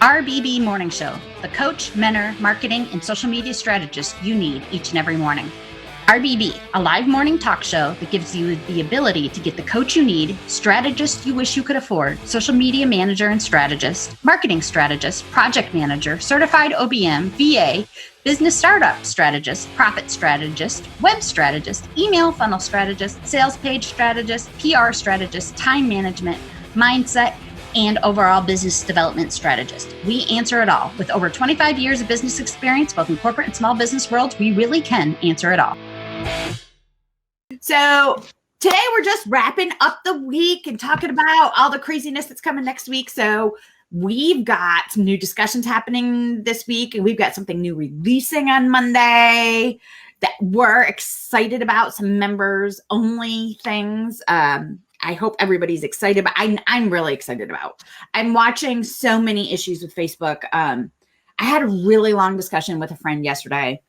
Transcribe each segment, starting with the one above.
RBB Morning Show, the coach, mentor, marketing, and social media strategist you need each and every morning. RBB, a live morning talk show that gives you the ability to get the coach you need, strategist you wish you could afford, social media manager and strategist, marketing strategist, project manager, certified OBM, VA, business startup strategist, profit strategist, web strategist, email funnel strategist, sales page strategist, PR strategist, time management, mindset, and overall business development strategist. We answer it all. With over 25 years of business experience, both in corporate and small business worlds, we really can answer it all. So today we're just wrapping up the week and talking about all the craziness that's coming next week. So we've got some new discussions happening this week, and we've got something new releasing on Monday that we're excited about, some members only things. I hope everybody's excited, but I'm really excited about. I'm watching so many issues with Facebook. I had a really long discussion with a friend yesterday.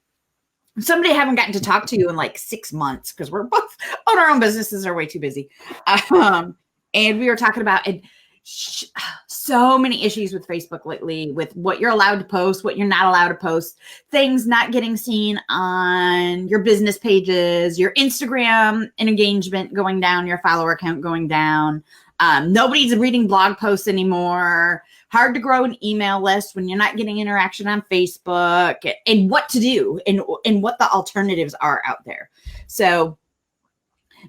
Somebody I haven't gotten to talk to in like 6 months because we're both on our own businesses, are way too busy. And we were talking about so many issues with Facebook lately, with what you're allowed to post, what you're not allowed to post, things not getting seen on your business pages, your Instagram engagement going down, your follower count going down. Nobody's reading blog posts anymore. Hard to grow an email list when you're not getting interaction on Facebook, and what to do and what the alternatives are out there. So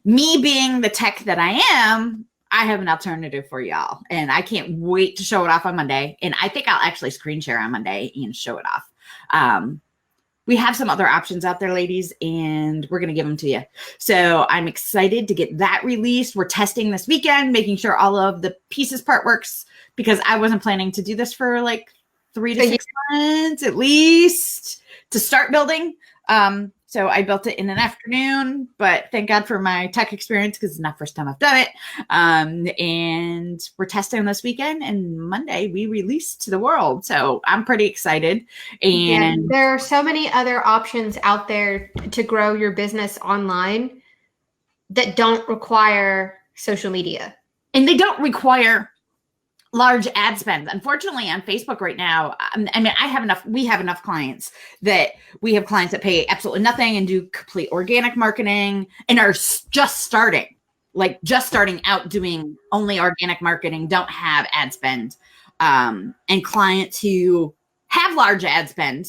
me being the tech that I am, I have an alternative for y'all, and I can't wait to show it off on Monday. And I think I'll actually screen share on Monday and show it off. We have some other options out there, ladies, and we're going to give them to you. So I'm excited to get that released. We're testing this weekend, making sure all of the pieces part works, because I wasn't planning to do this for like 3 to 6 months at least to start building. So I built it in an afternoon, but thank God for my tech experience, because it's not the first time I've done it. And we're testing this weekend, and Monday we release to the world. So I'm pretty excited. And there are so many other options out there to grow your business online that don't require social media. And they don't require large ad spend. Unfortunately, on Facebook right now, we have enough clients that pay absolutely nothing and do complete organic marketing and are just starting out doing only organic marketing, don't have ad spend. And clients who have large ad spend,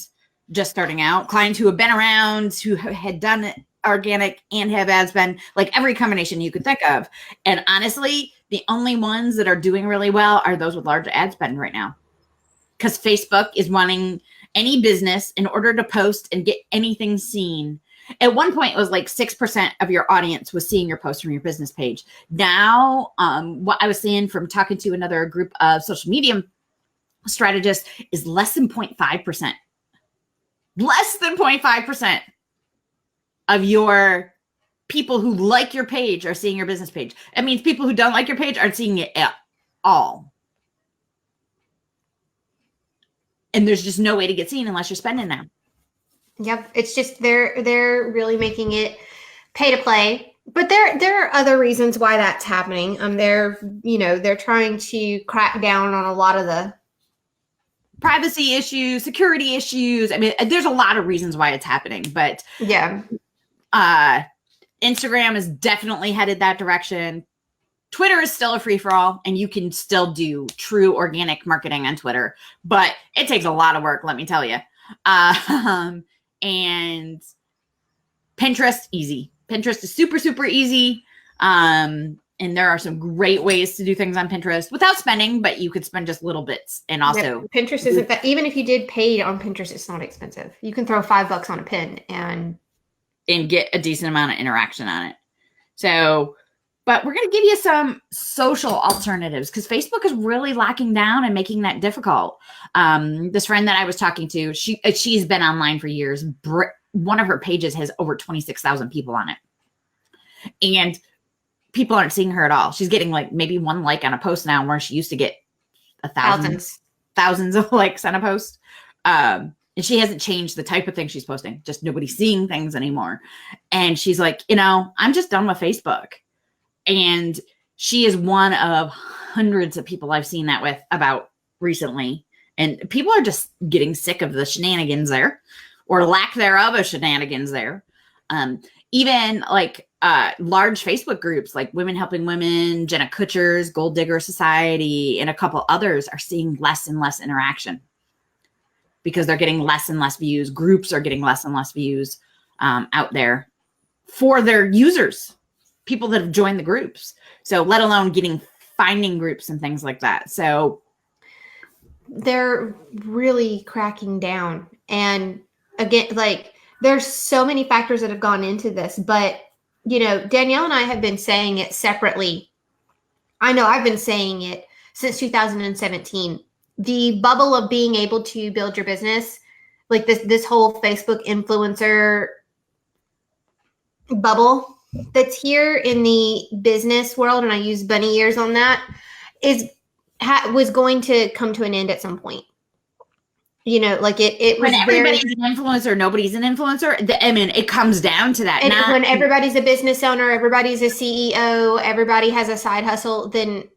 just starting out, clients who have been around, who had done it organic and have ad spend, like every combination you could think of. And honestly, the only ones that are doing really well are those with large ad spend right now, because Facebook is wanting any business, in order to post and get anything seen. At one point, it was like 6% of your audience was seeing your post from your business page. Now, what I was seeing from talking to another group of social media strategists is less than 0.5%. Less than 0.5% of your people who like your page are seeing your business page. It means people who don't like your page aren't seeing it at all. And there's just no way to get seen unless you're spending now. Yep. It's just they're really making it pay to play. But there are other reasons why that's happening. They're trying to crack down on a lot of the privacy issues, security issues. I mean, there's a lot of reasons why it's happening, but yeah. Instagram is definitely headed that direction. Twitter is still a free-for-all, and you can still do true organic marketing on Twitter, but it takes a lot of work, let me tell you. And Pinterest, easy. Pinterest is super, super easy. And there are some great ways to do things on Pinterest without spending, but you could spend just little bits. And also, Pinterest isn't that, even if you did paid on Pinterest, it's not expensive. You can throw $5 on a pin and get a decent amount of interaction on it. So, but we're going to give you some social alternatives, because Facebook is really locking down and making that difficult. This friend that I was talking to, she's been online for years. One of her pages has over 26,000 people on it. And people aren't seeing her at all. She's getting like maybe one like on a post now, where she used to get thousands of likes on a post. And she hasn't changed the type of thing she's posting. Just nobody's seeing things anymore. And she's like, I'm just done with Facebook. And she is one of hundreds of people I've seen that with about recently. And people are just getting sick of the shenanigans there, or lack thereof of shenanigans there. Even like large Facebook groups like Women Helping Women, Jenna Kutcher's Gold Digger Society, and a couple others are seeing less and less interaction because they're getting less and less views. Groups are getting less and less views out there for their users, people that have joined the groups. So let alone finding groups and things like that. So they're really cracking down. And again, like, there's so many factors that have gone into this, but Danielle and I have been saying it separately. I know I've been saying it since 2017. The bubble of being able to build your business, like this whole Facebook influencer bubble that's here in the business world, and I use bunny ears on that, was going to come to an end at some point. Like it was when everybody's an influencer, nobody's an influencer. I mean, it comes down to that. And when everybody's a business owner, everybody's a CEO, everybody has a side hustle, then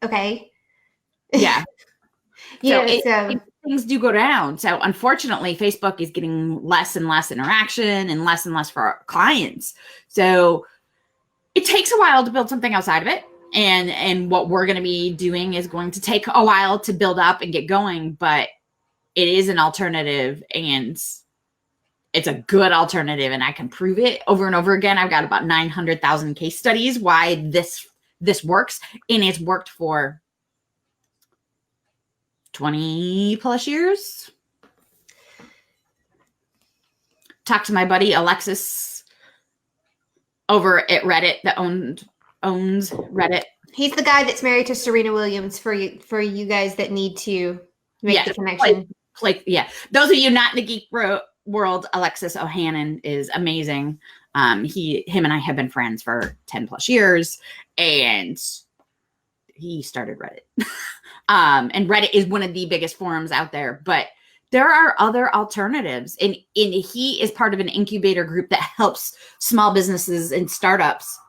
okay. Yeah. So things do go down. So unfortunately, Facebook is getting less and less interaction and less for our clients. So it takes a while to build something outside of it. And what we're going to be doing is going to take a while to build up and get going, but it is an alternative, and it's a good alternative, and I can prove it over and over again. I've got about 900,000 case studies why this works, and it's worked for 20 plus years. Talk to my buddy Alexis over at Reddit that owns Reddit. He's the guy that's married to Serena Williams, for you guys that need to make the connection. Those of you not in the geek world, Alexis O'Hannon is amazing. Him and I have been friends for 10 plus years, and he started Reddit. And Reddit is one of the biggest forums out there, but there are other alternatives. And he is part of an incubator group that helps small businesses and startups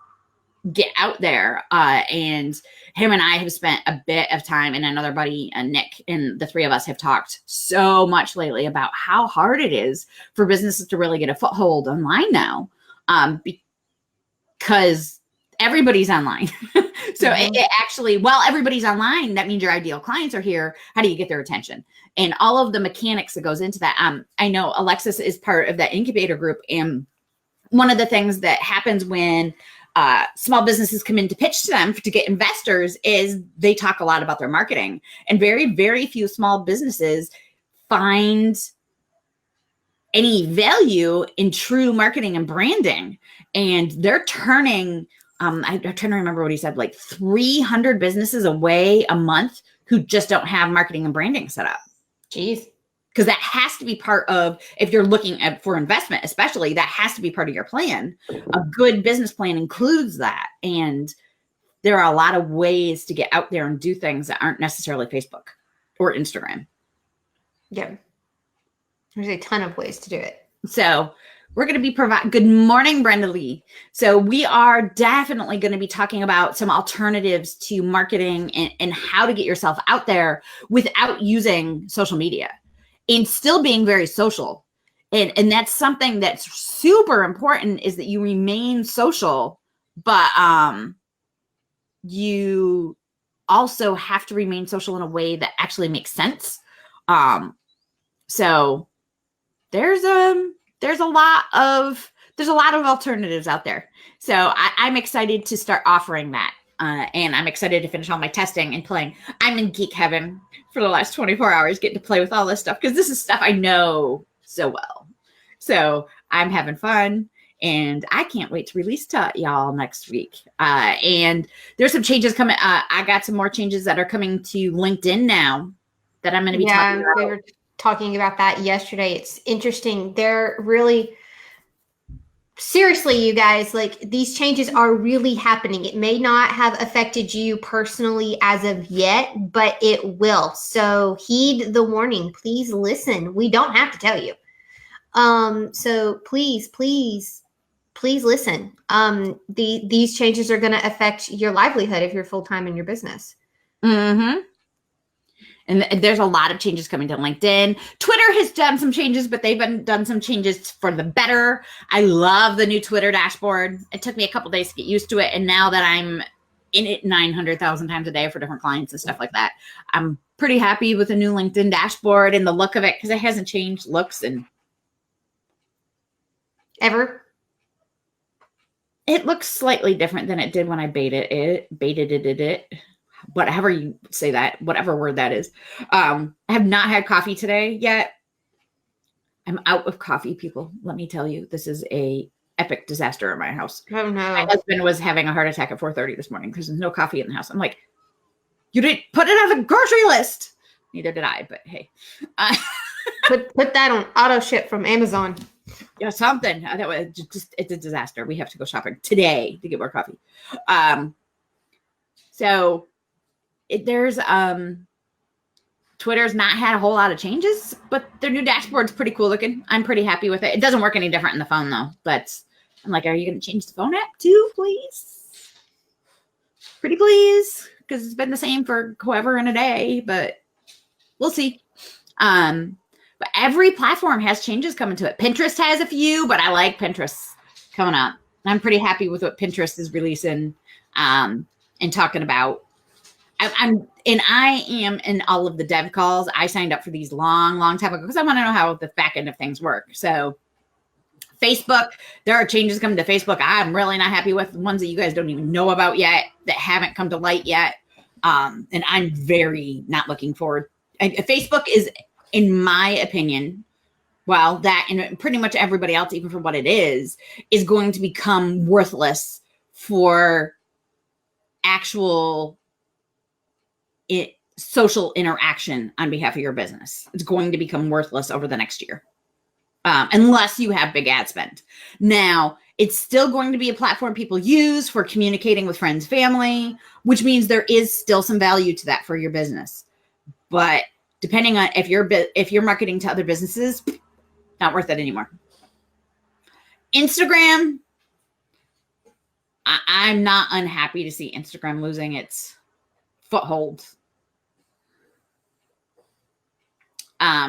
get out there. And him and I have spent a bit of time, and another buddy, Nick, and the three of us have talked so much lately about how hard it is for businesses to really get a foothold online now, because everybody's online. So it actually, everybody's online, that means your ideal clients are here. How do you get their attention? And all of the mechanics that goes into that. I know Alexis is part of that incubator group. And one of the things that happens when small businesses come in to pitch to them to get investors is they talk a lot about their marketing, and very, very few small businesses find any value in true marketing and branding. And they're turning, I'm trying to remember what he said, like 300 businesses away a month who just don't have marketing and branding set up. Jeez. Because that has to be part of, if you're looking for investment, especially, that has to be part of your plan. A good business plan includes that. And there are a lot of ways to get out there and do things that aren't necessarily Facebook or Instagram. Yeah. There's a ton of ways to do it. So we're going to be good morning, Brenda Lee. So we are definitely going to be talking about some alternatives to marketing and how to get yourself out there without using social media, and still being very social. And that's something that's super important, is that you remain social, but you also have to remain social in a way that actually makes sense. So there's a lot of alternatives out there. So I'm excited to start offering that. And I'm excited to finish all my testing and playing. I'm in geek heaven for the last 24 hours, getting to play with all this stuff, because this is stuff I know so well. So I'm having fun, and I can't wait to release to y'all next week. And there's some changes coming. I got some more changes that are coming to LinkedIn now that I'm going to be talking about. We were talking about that yesterday. It's interesting. They're really... Seriously, you guys, like, these changes are really happening. It may not have affected you personally as of yet, but it will. So heed the warning. Please listen. We don't have to tell you. So please listen. These changes are going to affect your livelihood if you're full-time in your business. Mm-hmm. And there's a lot of changes coming to LinkedIn. Twitter has done some changes, but they've done some changes for the better. I love the new Twitter dashboard. It took me a couple days to get used to it. And now that I'm in it 900,000 times a day for different clients and stuff like that, I'm pretty happy with the new LinkedIn dashboard and the look of it because it hasn't changed looks and Ever? it looks slightly different than it did when I baited it. Whatever you say that, whatever word that is. I have not had coffee today yet. I'm out of coffee, people. Let me tell you, this is a epic disaster in my house. Oh, no. My husband was having a heart attack at 4:30 this morning because there's no coffee in the house. I'm like, you didn't put it on the grocery list. Neither did I, but hey. Put that on auto ship from Amazon. Yeah, something. That was just, it's a disaster. We have to go shopping today to get more coffee. So there's Twitter's not had a whole lot of changes, but their new dashboard's pretty cool looking. I'm pretty happy with it. It doesn't work any different in the phone though, but I'm like, are you going to change the phone app too, please? Pretty please, because it's been the same for however in a day, but we'll see. But every platform has changes coming to it. Pinterest has a few, but I like Pinterest coming up. I'm pretty happy with what Pinterest is releasing and talking about. I am in all of the dev calls. I signed up for these long time ago because I want to know how the back end of things work. So Facebook, there are changes coming to Facebook. I'm really not happy with the ones that you guys don't even know about yet, that haven't come to light yet. And I'm very not looking forward. Facebook is, in my opinion, well, that and pretty much everybody else, even for what it is going to become worthless for actual social interaction on behalf of your business. It's going to become worthless over the next year. Unless you have big ad spend. Now, it's still going to be a platform people use for communicating with friends, family, which means there is still some value to that for your business. But depending on if you're marketing to other businesses, not worth it anymore. Instagram, I'm not unhappy to see Instagram losing its foothold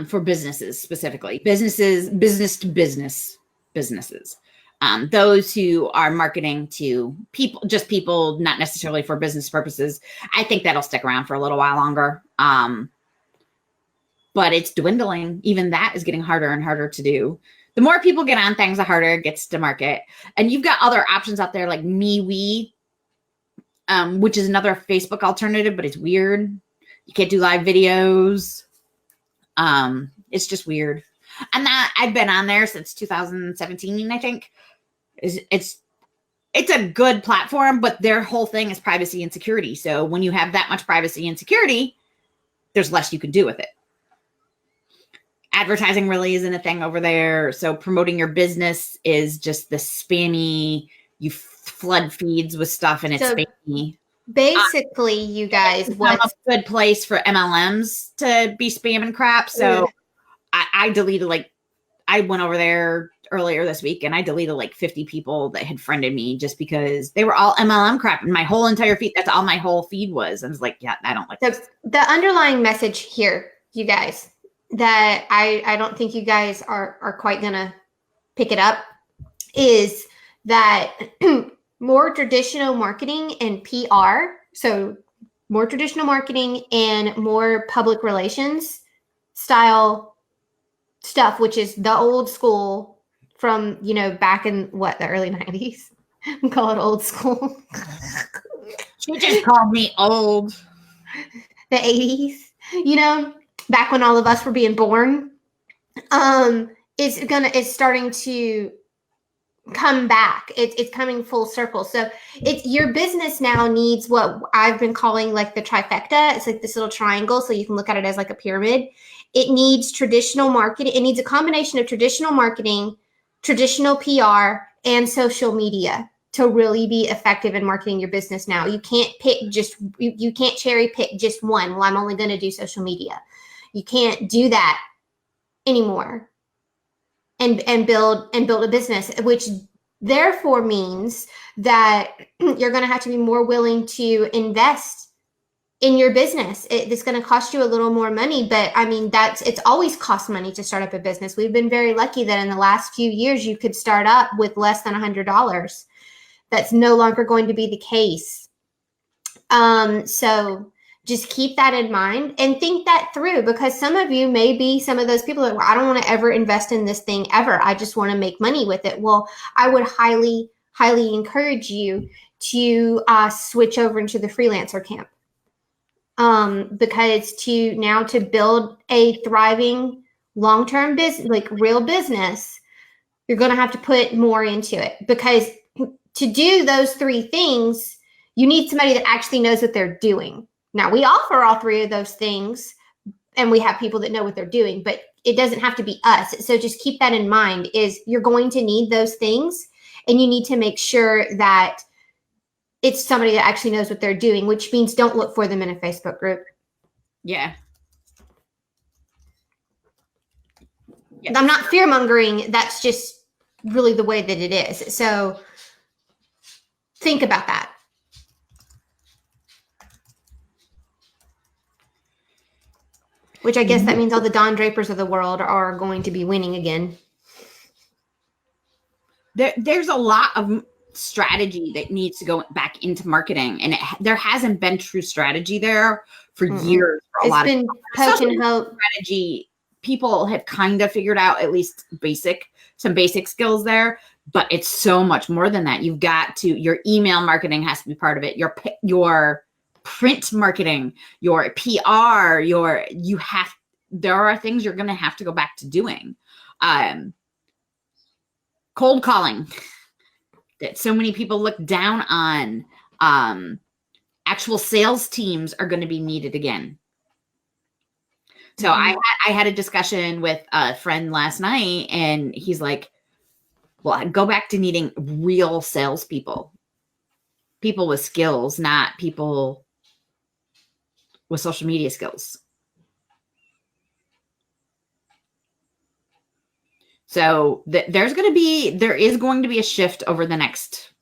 for businesses specifically. Business to businesses. Those who are marketing to people, not necessarily for business purposes. I think that'll stick around for a little while longer. But it's dwindling. Even that is getting harder and harder to do. The more people get on things, the harder it gets to market. And you've got other options out there like MeWe, which is another Facebook alternative, but it's weird. You can't do live videos. It's just weird. I've been on there since 2017, I think. It's a good platform, but their whole thing is privacy and security. So when you have that much privacy and security, there's less you can do with it. Advertising really isn't a thing over there. So promoting your business is just the spammy, you flood feeds with stuff and it's spammy. Basically, you guys, what's a good place for MLMs to be spamming crap. So I deleted I went over there earlier this week and I deleted 50 people that had friended me just because they were all MLM crap. And my whole entire feed, that's all my whole feed was. I was like, yeah, I don't like this. The underlying message here, you guys, that I don't think you guys are quite gonna pick it up, is that more traditional marketing and PR, so more traditional marketing and more public relations style stuff, which is the old school from, back in the early 90s. We call it old school. She just called me old. The 80s, back when all of us were being born, is starting to come back. It's coming full circle. So your business now needs what I've been calling the trifecta. It's this little triangle. So you can look at it as a pyramid. It needs traditional marketing. It needs a combination of traditional marketing, traditional PR, and social media to really be effective in marketing your business now. You can't you can't cherry pick just one. Well, I'm only going to do social media. You can't do that anymore and build a business, which therefore means that you're going to have to be more willing to invest in your business. It's going to cost you a little more money, but I mean, it's always cost money to start up a business. We've been very lucky that in the last few years, you could start up with less than $100. That's no longer going to be the case. So just keep that in mind and think that through, because some of you may be some of those people that, well, I don't want to ever invest in this thing ever. I just want to make money with it. Well, I would highly, highly encourage you to switch over into the freelancer camp. Because to build a thriving long-term business, like real business, you're going to have to put more into it, because to do those 3 things, you need somebody that actually knows what they're doing. Now, we offer all 3 of those things, and we have people that know what they're doing, but it doesn't have to be us. So just keep that in mind, is you're going to need those things, and you need to make sure that it's somebody that actually knows what they're doing, which means don't look for them in a Facebook group. Yeah. Yes. I'm not fear mongering. That's just really the way that it is. So think about that. Which I guess that means all the Don Drapers of the world are going to be winning again. There's a lot of strategy that needs to go back into marketing, and there hasn't been true strategy there for years. For a lot of poke and hope strategy. People have kind of figured out at least some basic skills there, but it's so much more than that. You've got to, your email marketing has to be part of it. Your print marketing, your PR, there are things you're going to have to go back to doing. Cold calling that so many people look down on. Actual sales teams are going to be needed again. So I had a discussion with a friend last night, and he's like, well, I'd go back to needing real salespeople, people with skills, not people with social media skills. So there is going to be a shift over the next.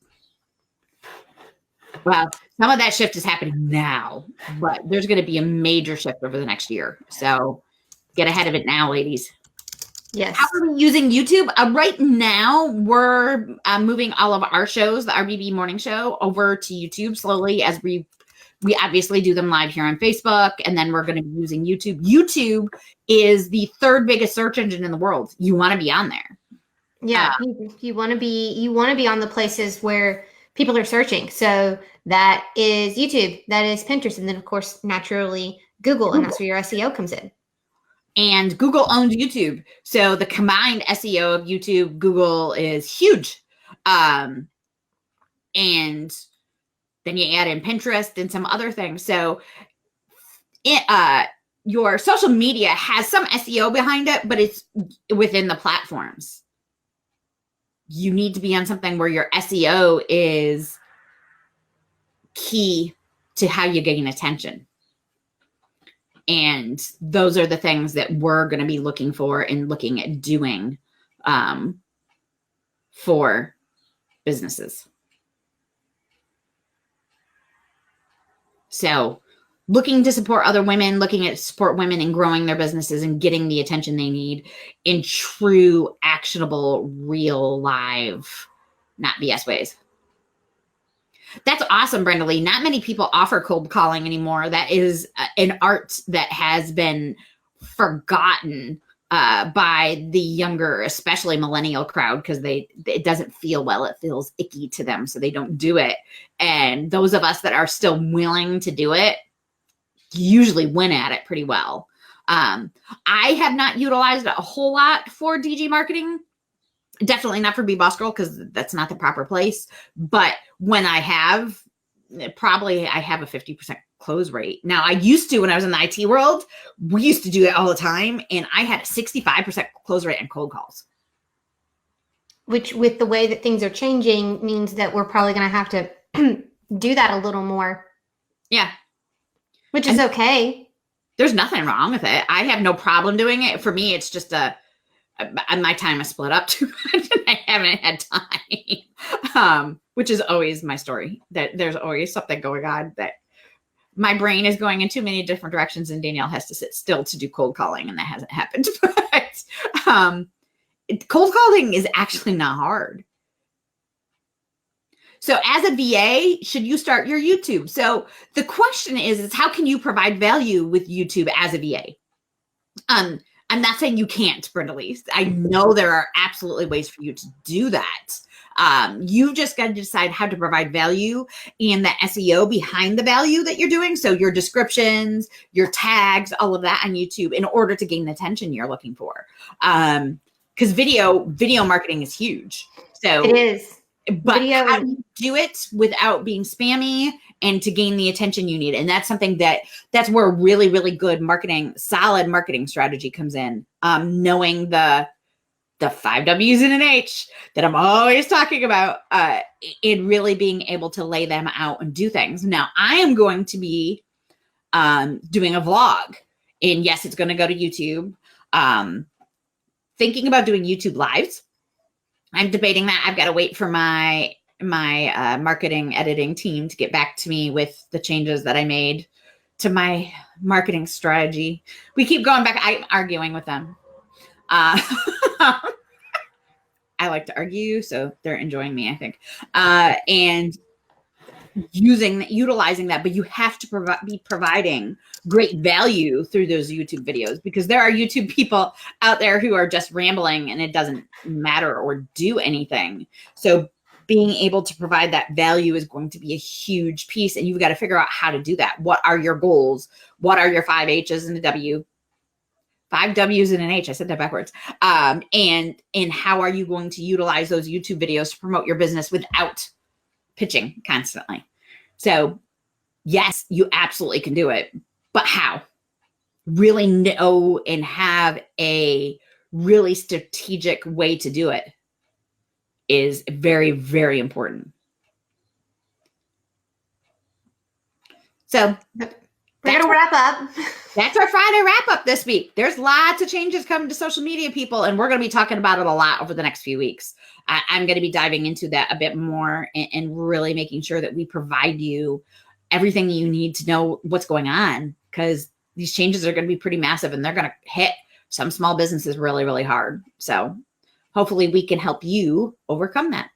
Well, some of that shift is happening now, but there's going to be a major shift over the next year. So get ahead of it now, ladies. Yes. How are we using YouTube? Right now, we're moving all of our shows, the RBB morning show, over to YouTube slowly, as we obviously do them live here on Facebook, and then we're going to be using YouTube. YouTube is the 3rd biggest search engine in the world. You want to be on there. Yeah, you want to be on the places where people are searching. So that is YouTube, that is Pinterest, and then of course naturally Google, and that's where your SEO comes in. And Google owns YouTube, so the combined SEO of YouTube, Google is huge. And then you add in Pinterest and some other things. So your social media has some SEO behind it, but it's within the platforms. You need to be on something where your SEO is key to how you gain attention. And those are the things that we're going to be looking for and looking at doing for businesses. So looking to support other women, looking at support women in growing their businesses and getting the attention they need in true, actionable, real, live, not BS ways. That's awesome, Brenda Lee. Not many people offer cold calling anymore. That is an art that has been forgotten by the younger, especially millennial crowd, because it doesn't feel well. It feels icky to them, so they don't do it. And those of us that are still willing to do it usually win at it pretty well. I have not utilized it a whole lot for DG marketing. Definitely not for Be Boss Girl, because that's not the proper place. But when I have, I have a 50% close rate. Now, I used to, when I was in the IT world, we used to do that all the time. And I had a 65% close rate on cold calls. Which, with the way that things are changing, means that we're probably going to have to do that a little more. Yeah. Which is okay. There's nothing wrong with it. I have no problem doing it. For me, it's just my time is split up too much and I haven't had time, which is always my story, that there's always something going on that my brain is going in too many different directions and Danielle has to sit still to do cold calling, and that hasn't happened. But cold calling is actually not hard. So as a VA, should you start your YouTube? So the question is how can you provide value with YouTube as a VA? I'm not saying you can't, Brenda. I know there are absolutely ways for you to do that. You just got to decide how to provide value and the SEO behind the value that you're doing. So your descriptions, your tags, all of that on YouTube in order to gain the attention you're looking for. Because video marketing is huge. So it is. But how do you do it without being spammy and to gain the attention you need? And that's something that's where really, really good solid marketing strategy comes in. Knowing the 5 W's and an H that I'm always talking about, and really being able to lay them out and do things. Now, I am going to be doing a vlog, and yes, it's going to go to YouTube. Thinking about doing YouTube lives. I'm debating that. I've got to wait for my marketing editing team to get back to me with the changes that I made to my marketing strategy. We keep going back. I'm arguing with them. I like to argue, so they're enjoying me, I think. And utilizing that, but you have to be providing great value through those YouTube videos, because there are YouTube people out there who are just rambling and it doesn't matter or do anything. So being able to provide that value is going to be a huge piece, and you've got to figure out how to do that. What are your goals? What are your 5 H's and a W? 5 W's and an H. I said that backwards. And how are you going to utilize those YouTube videos to promote your business without pitching constantly? So yes, you absolutely can do it, but how? Really know and have a really strategic way to do it is very, very important. So we're going to wrap up. That's our Friday wrap up this week. There's lots of changes coming to social media, people, and we're going to be talking about it a lot over the next few weeks. I'm going to be diving into that a bit more and really making sure that we provide you everything you need to know what's going on, because these changes are going to be pretty massive and they're going to hit some small businesses really, really hard. So hopefully we can help you overcome that.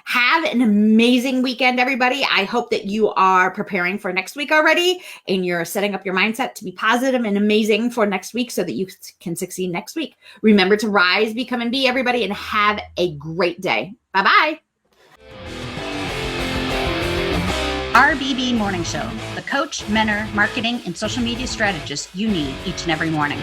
Have an amazing weekend, everybody. I hope that you are preparing for next week already and you're setting up your mindset to be positive and amazing for next week so that you can succeed next week. Remember to rise, become, and be, everybody, and have a great day. Bye-bye. RBB Morning Show, the coach, mentor, marketing, and social media strategist you need each and every morning.